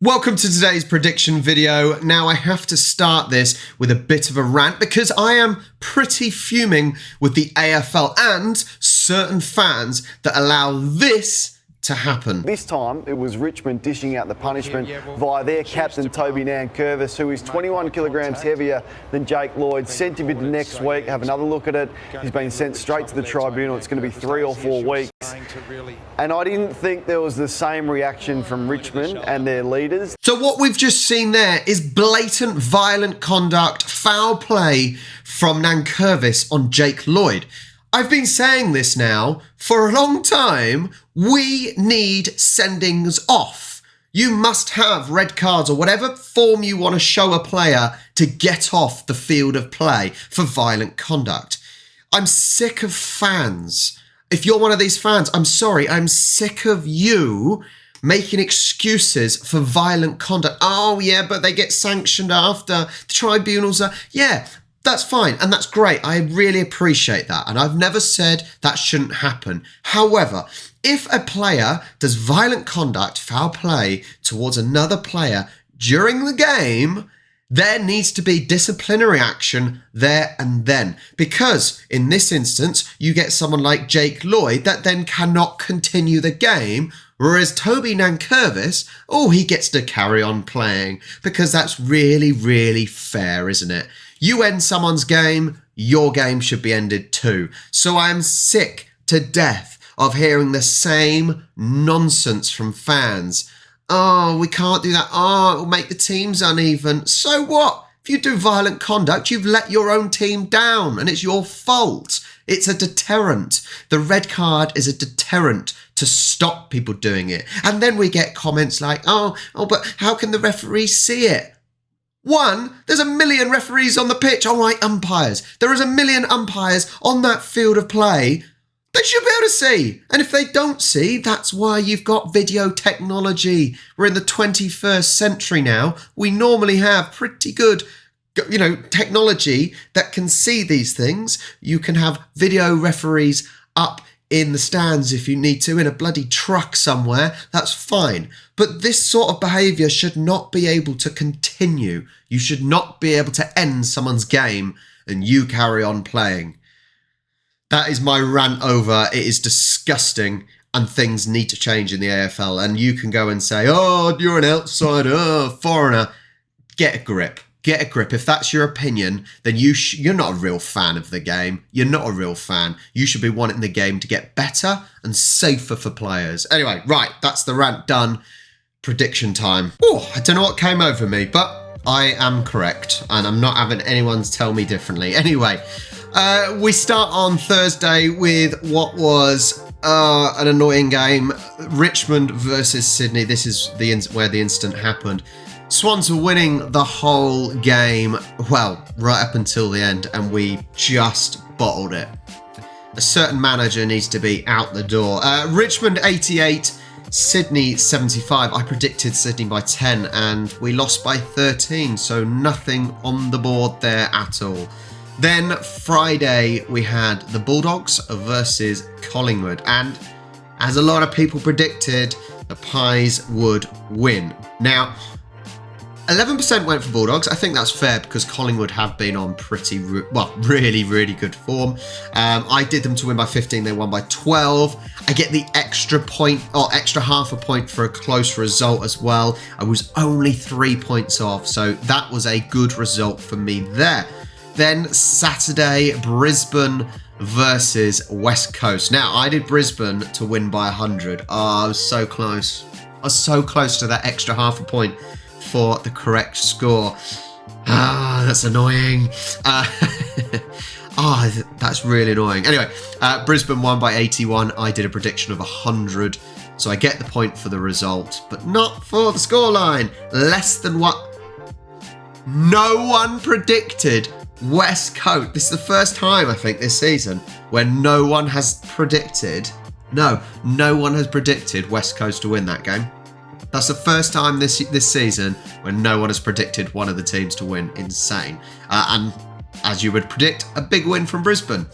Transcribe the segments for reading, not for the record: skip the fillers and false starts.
Welcome to today's prediction video. Now I have to start this with a bit of a rant because I am pretty fuming with the AFL and certain fans that allow this to happen. This time it was Richmond dishing out the punishment via their captain Toby Nankervis, who is 21 kilograms heavier than Jake Lloyd. Sent him into next week. Have another look at it. He's been sent straight to the tribunal. It's going to be 3 or 4 weeks. And I didn't think there was the same reaction from Richmond and their leaders. So what we've just seen there is blatant violent conduct, foul play from Nankervis on Jake Lloyd. I've been saying this now for a long time. We need sendings off. You must have red cards or whatever form you want to show a player to get off the field of play for violent conduct. I'm sick of fans. If you're one of these fans, I'm sorry, I'm sick of you making excuses for violent conduct. Oh yeah, but they get sanctioned after the tribunals are, yeah. That's fine, and that's great. I really appreciate that, and I've never said that shouldn't happen. However, if a player does violent conduct, foul play, towards another player during the game, there needs to be disciplinary action there and then. Because in this instance, you get someone like Jake Lloyd that then cannot continue the game, whereas Toby Nankervis, oh, he gets to carry on playing, because that's really, really fair, isn't it? You end someone's game, your game should be ended too. So I am sick to death of hearing the same nonsense from fans. Oh, we can't do that. Oh, it'll make the teams uneven. So what? If you do violent conduct, you've let your own team down and it's your fault. It's a deterrent. The red card is a deterrent to stop people doing it. And then we get comments like, oh, but how can the referee see it? One, there's a million referees on the pitch. All right, umpires. There is a million umpires on that field of play. They should be able to see. And if they don't see, that's why you've got video technology. We're in the 21st century now. We normally have pretty good, technology that can see these things. You can have video referees up in the stands if you need to, in a bloody truck somewhere, that's fine. But this sort of behaviour should not be able to continue. You should not be able to end someone's game and you carry on playing. That is my rant over. It is disgusting and things need to change in the AFL. And you can go and say, oh, you're an outsider, foreigner. Get a grip. Get a grip. If that's your opinion, then you're not a real fan of the game. You're not a real fan. You should be wanting the game to get better and safer for players. Anyway, right, that's the rant done. Prediction time. Oh, I don't know what came over me, but I am correct, and I'm not having anyone tell me differently. Anyway, we start on Thursday with what was an annoying game. Richmond versus Sydney. This is where the incident happened. Swans were winning the whole game, well, right up until the end, and we just bottled it. A certain manager needs to be out the door. Richmond 88, Sydney 75. I predicted Sydney by 10, and we lost by 13, so nothing on the board there at all. Then Friday, we had the Bulldogs versus Collingwood, and as a lot of people predicted, the Pies would win. Now, 11% went for Bulldogs. I think that's fair because Collingwood have been on really, really good form. I did them to win by 15. They won by 12. I get the extra point or extra half a point for a close result as well. I was only 3 points off, so that was a good result for me there. Then Saturday, Brisbane versus West Coast. Now, I did Brisbane to win by 100. Oh, I was so close. I was so close to that extra half a point for the correct score. Ah, that's annoying. That's really annoying. Anyway, Brisbane won by 81. I did a prediction of 100. So I get the point for the result, but not for the scoreline. Less than what no one predicted West Coast. This is the first time, I think, this season where no one has predicted West Coast to win that game. That's the first time this season when no one has predicted one of the teams to win. Insane. And as you would predict, a big win from Brisbane.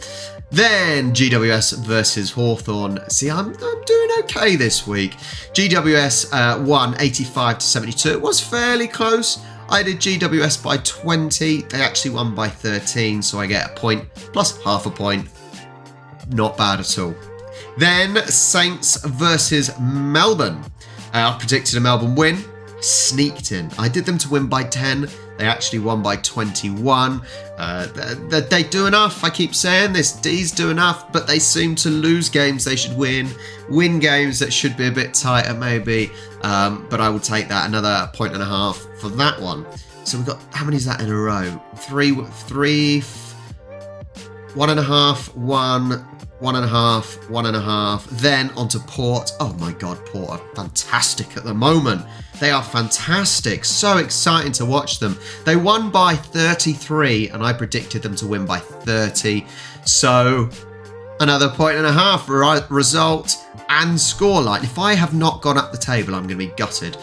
Then GWS versus Hawthorn. See, I'm doing okay this week. GWS won 85-72. It was fairly close. I did GWS by 20. They actually won by 13, so I get a point plus half a point. Not bad at all. Then Saints versus Melbourne. I predicted a Melbourne win. Sneaked in. I did them to win by 10. They actually won by 21. They do enough. I keep saying this. D's do enough, but they seem to lose games they should win. Win games that should be a bit tighter maybe. But I will take that. Another point and a half for that one. So we've got, how many is that in a row? Three, 1.5, 1.5, 1.5. Then onto Port. Oh my God, Port are fantastic at the moment. They are fantastic. So exciting to watch them. They won by 33 and I predicted them to win by 30. So another point and a half result and scoreline. If I have not gone up the table, I'm going to be gutted.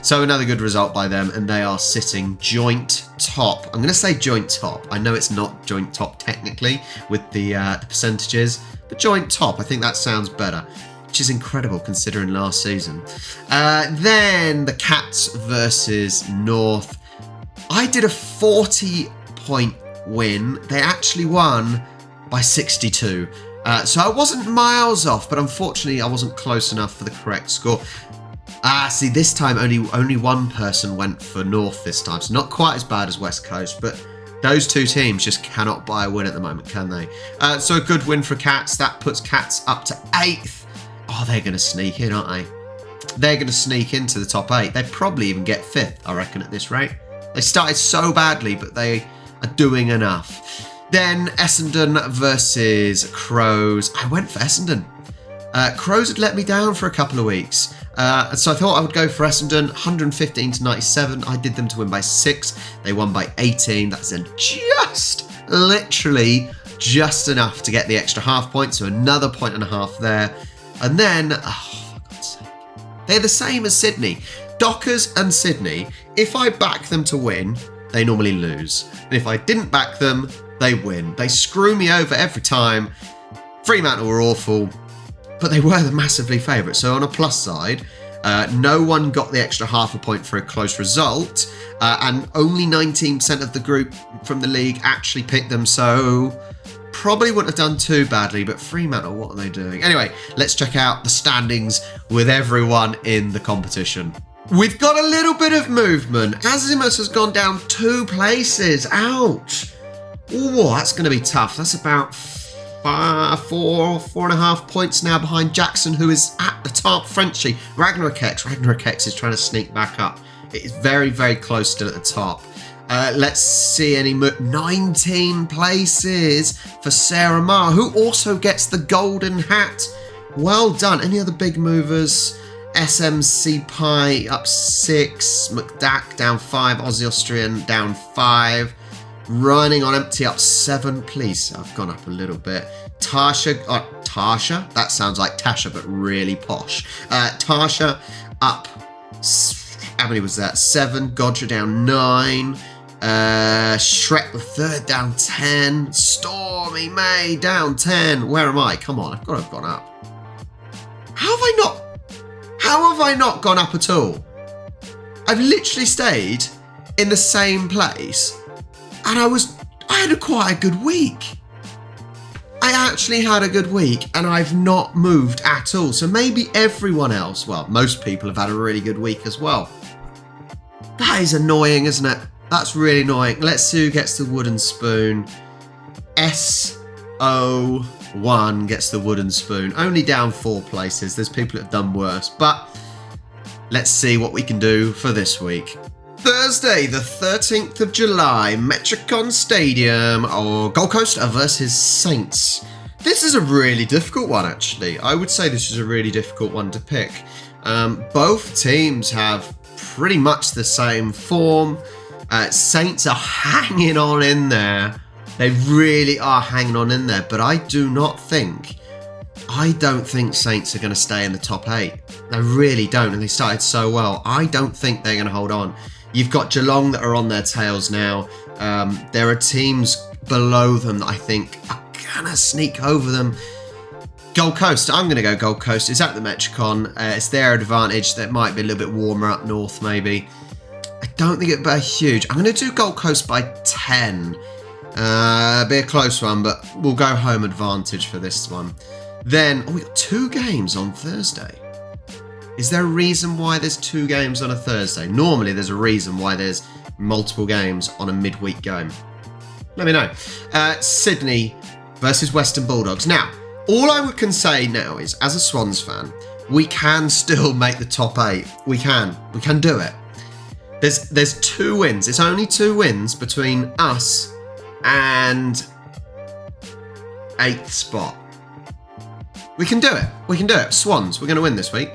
So another good result by them, and they are sitting joint top. I'm going to say joint top. I know it's not joint top technically with the percentages, but joint top. I think that sounds better, which is incredible considering last season. Then the Cats versus North. I did a 40-point win. They actually won by 62. So I wasn't miles off, but unfortunately I wasn't close enough for the correct score. See, this time only one person went for North this time, so not quite as bad as West Coast, but those two teams just cannot buy a win at the moment, can they? So a good win for Cats. That puts Cats up to 8th. Oh, they're going to sneak in, aren't they? They're going to sneak into the top 8. They'd probably even get 5th, I reckon, at this rate. They started so badly, but they are doing enough. Then Essendon versus Crows. I went for Essendon. Crows had let me down for a couple of weeks. So I thought I would go for Essendon, 115-97. I did them to win by 6. They won by 18. That's literally just enough to get the extra half point. So another point and a half there. And then, oh, for God's sake, they're the same as Sydney. Dockers and Sydney, if I back them to win, they normally lose. And if I didn't back them, they win. They screw me over every time. Fremantle were awful, but they were the massively favourite. So on a plus side, no one got the extra half a point for a close result, and only 19% of the group from the league actually picked them, so probably wouldn't have done too badly, but Fremantle, what are they doing? Anyway, let's check out the standings with everyone in the competition. We've got a little bit of movement. Azimuth has gone down 2 places. Ouch. Ooh, that's going to be tough. That's about 4.5 points now behind Jackson, who is at the top. Frenchie, Ragnarok X is trying to sneak back up. It is very, very close still at the top. Let's see any 19 places for Sarah Ma, who also gets the golden hat. Well done. Any other big movers? SMC Pie up 6, McDack down 5, Aussie Austrian down 5. Running on empty up 7, please. I've gone up a little bit. Tasha, that sounds like Tasha, but really posh. Tasha up, how many was that? 7, Godra down 9. Shrek the Third down 10. Stormy May down 10. Where am I? Come on, I've got to have gone up. How have I not gone up at all? I've literally stayed in the same place. And I had quite a good week. I actually had a good week and I've not moved at all. So maybe everyone else, well, most people have had a really good week as well. That is annoying, isn't it? That's really annoying. Let's see who gets the wooden spoon. SO1 gets the wooden spoon. Only down 4 places. There's people that have done worse. But let's see what we can do for this week. Thursday, the 13th of July, Metricon Stadium, or Gold Coast versus Saints. This is a really difficult one, actually. I would say this is a really difficult one to pick. Both teams have pretty much the same form. Saints are hanging on in there. They really are hanging on in there, but I don't think Saints are going to stay in the top 8. I really don't, and they started so well. I don't think they're going to hold on. You've got Geelong that are on their tails now. There are teams below them that I think are gonna sneak over them. Gold Coast, I'm going to go Gold Coast. It's at the Metricon. It's their advantage. That might be a little bit warmer up north, maybe. I don't think it'd be huge. I'm going to do Gold Coast by 10. Be a close one, but we'll go home advantage for this one. Then, we've got 2 games on Thursday. Is there a reason why there's 2 games on a Thursday? Normally, there's a reason why there's multiple games on a midweek game. Let me know. Sydney versus Western Bulldogs. Now, all I can say now is, as a Swans fan, we can still make the top 8. We can do it. There's 2 wins. It's only 2 wins between us and 8th spot. We can do it. We can do it. Swans, we're going to win this week.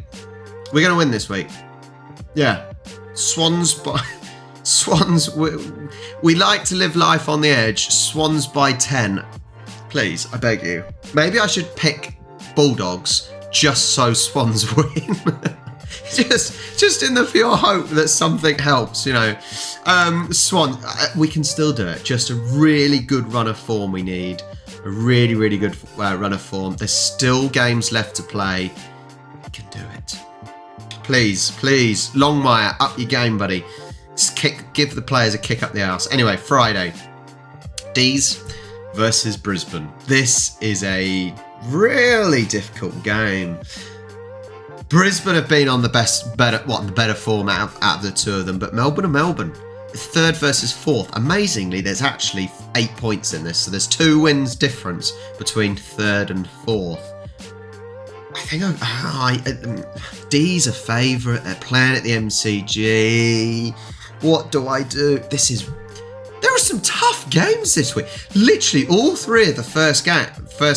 We're going to win this week. Yeah. Swans by... Swans, we like to live life on the edge. Swans by 10. Please, I beg you. Maybe I should pick Bulldogs just so Swans win. just in the pure hope that something helps, you know. Swans, we can still do it. Just a really good run of form we need. A really, really good run of form. There's still games left to play. We can do it. Please, please. Longmire, up your game, buddy. Give the players a kick up the arse. Anyway, Friday. D's versus Brisbane. This is a really difficult game. Brisbane have been on the better form out of the 2 of them, but Melbourne are Melbourne. 3rd versus 4th. Amazingly, there's actually 8 points in this, so there's 2 wins difference between 3rd and 4th. I think D's a favourite. They're playing at the MCG. What do I do? There are some tough games this week. Literally, all 3 of the first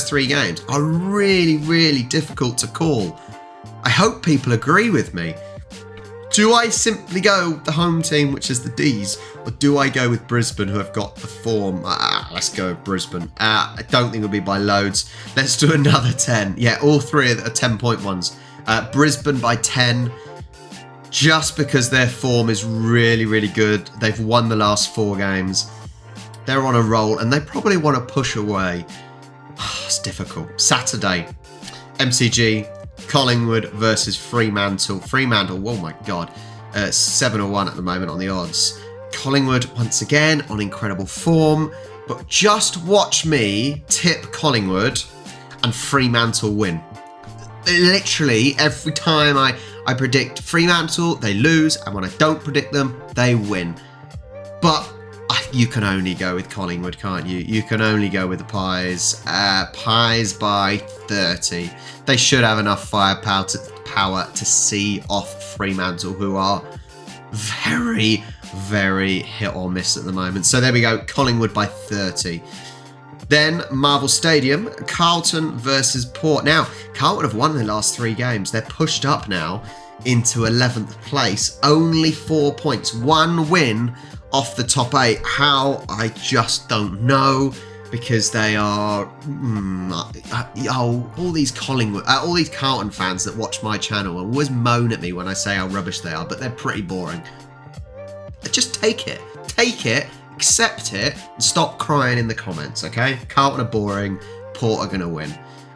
3 games are really, really difficult to call. I hope people agree with me. Do I simply go with the home team, which is the D's, or do I go with Brisbane, who have got the form? Let's go with Brisbane. I don't think it'll be by loads. Let's do another 10. Yeah, all 3 are 10-point ones. Brisbane by 10. Just because their form is really, really good. They've won the last 4 games. They're on a roll and they probably want to push away. It's difficult. Saturday, MCG, Collingwood versus Fremantle. Fremantle, oh my God, 7-1 at the moment on the odds. Collingwood, once again, on incredible form. But just watch me tip Collingwood and Fremantle win. Literally, every time I predict Fremantle, they lose, and when I don't predict them, they win. But you can only go with Collingwood, can't you? You can only go with the Pies. Pies by 30. They should have enough firepower to see off Fremantle, who are very, very hit or miss at the moment. So there we go, Collingwood by 30. Then Marvel Stadium, Carlton versus Port. Now, Carlton have won their last 3 games. They're pushed up now into 11th place. Only 4 points. 1 win off the top 8. How? I just don't know. Because they are... all these Carlton fans that watch my channel always moan at me when I say how rubbish they are. But they're pretty boring. Just take it. Take it. Accept it and stop crying in the comments, okay? Carlton are boring. Port are going to win.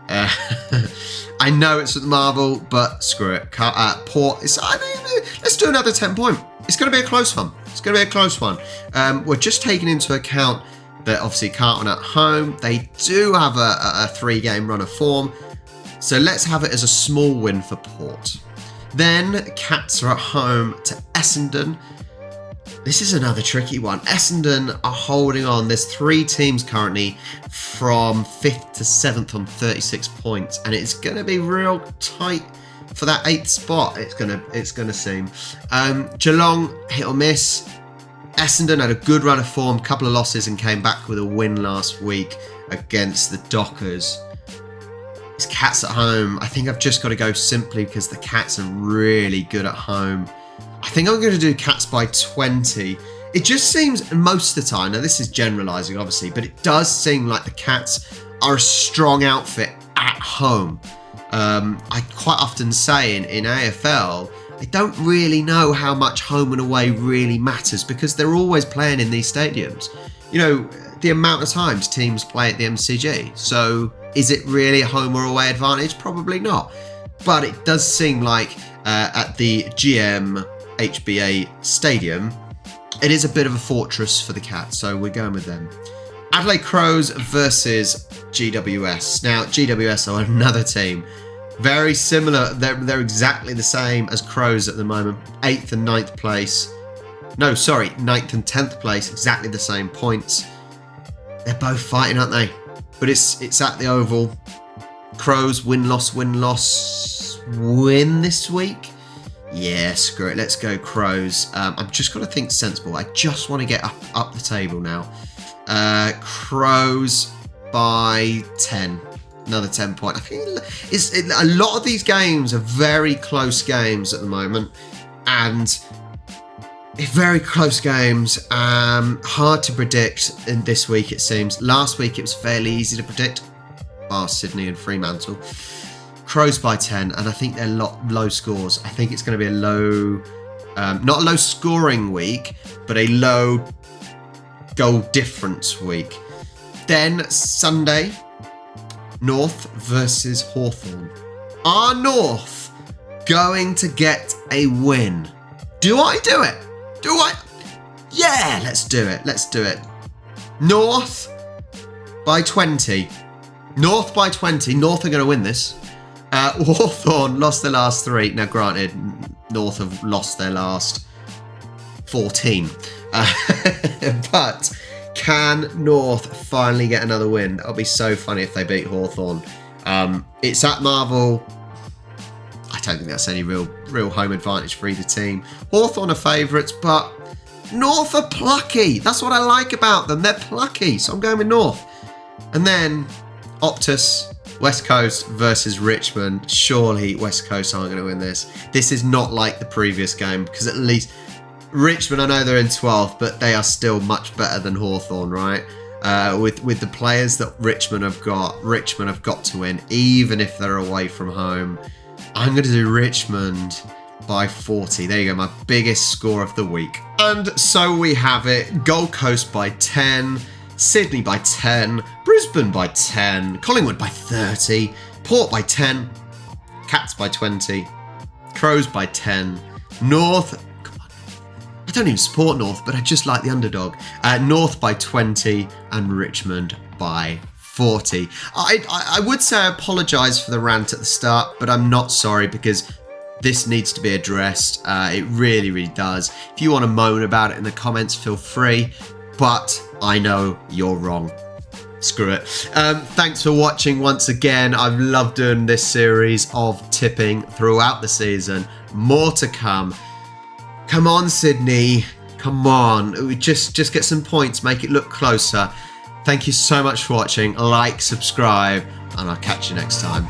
I know it's at the Marvel, but screw it. Port, let's do another 10-point. It's going to be a close one. It's going to be a close one. We're just taking into account that obviously Carlton at home, they do have a 3-game run of form. So let's have it as a small win for Port. Then Cats are at home to Essendon. This is another tricky one. Essendon are holding on. There's 3 teams currently from 5th to 7th on 36 points, and it's going to be real tight for that 8th spot. It's going to seem. Geelong hit or miss. Essendon had a good run of form, couple of losses, and came back with a win last week against the Dockers. It's Cats at home. I think I've just got to go simply because the Cats are really good at home. I think I'm going to do Cats by 20. It just seems most of the time, now this is generalising obviously, but it does seem like the Cats are a strong outfit at home. I quite often say in AFL, I don't really know how much home and away really matters because they're always playing in these stadiums. You know, the amount of times teams play at the MCG. So is it really a home or away advantage? Probably not. But it does seem like at the GM HBA Stadium, it is a bit of a fortress for the Cats. So we're going with them. Adelaide Crows versus GWS. Now, GWS are another team. Very similar. They're exactly the same as Crows at the moment. 8th and 9th place. No, sorry, 9th and 10th place. Exactly the same points. They're both fighting, aren't they? But it's at the Oval. Crows win-loss, win-loss, win this week. Yeah, screw it. Let's go Crows. I've just got to think sensible. I just want to get up the table now. Crows by 10. Another 10 point. I think a lot of these games are very close games at the moment, and very close games. Hard to predict in this week, it seems. Last week it was fairly easy to predict, bar Sydney and Fremantle. Crows by 10, and I think they're low scores. I think it's going to be a low, not a low scoring week, but a low goal difference week. Then Sunday, North versus Hawthorn. Are North going to get a win? Do I do it? Do I? Yeah, let's do it. Let's do it. North by 20. North by 20. North are going to win this. Hawthorn lost their last 3. Now, granted, North have lost their last 14. But can North finally get another win? That'll be so funny if they beat Hawthorn. It's at Marvel. I don't think that's any real home advantage for either team. Hawthorn are favourites, but North are plucky. That's what I like about them. They're plucky. So I'm going with North. And then Optus, West Coast versus Richmond. Surely West Coast aren't going to win this. This is not like the previous game, because at least Richmond, I know they're in 12th, but they are still much better than Hawthorn, right? With the players that Richmond have got to win, even if they're away from home. I'm going to do Richmond by 40. There you go, my biggest score of the week. And so we have it. Gold Coast by 10, Sydney by 10, Brisbane by 10, Collingwood by 30, Port by 10, Cats by 20, Crows by 10, North, I don't even support North, but I just like the underdog. North by 20 and Richmond by 40. I would say I apologise for the rant at the start, but I'm not sorry, because this needs to be addressed. It really, really does. If you want to moan about it in the comments, feel free, but I know you're wrong. Screw it. Thanks for watching once again. I've loved doing this series of tipping throughout the season. More to come. Come on, Sydney. Come on. We just get some points, make it look closer. Thank you so much for watching. Like, subscribe, and I'll catch you next time.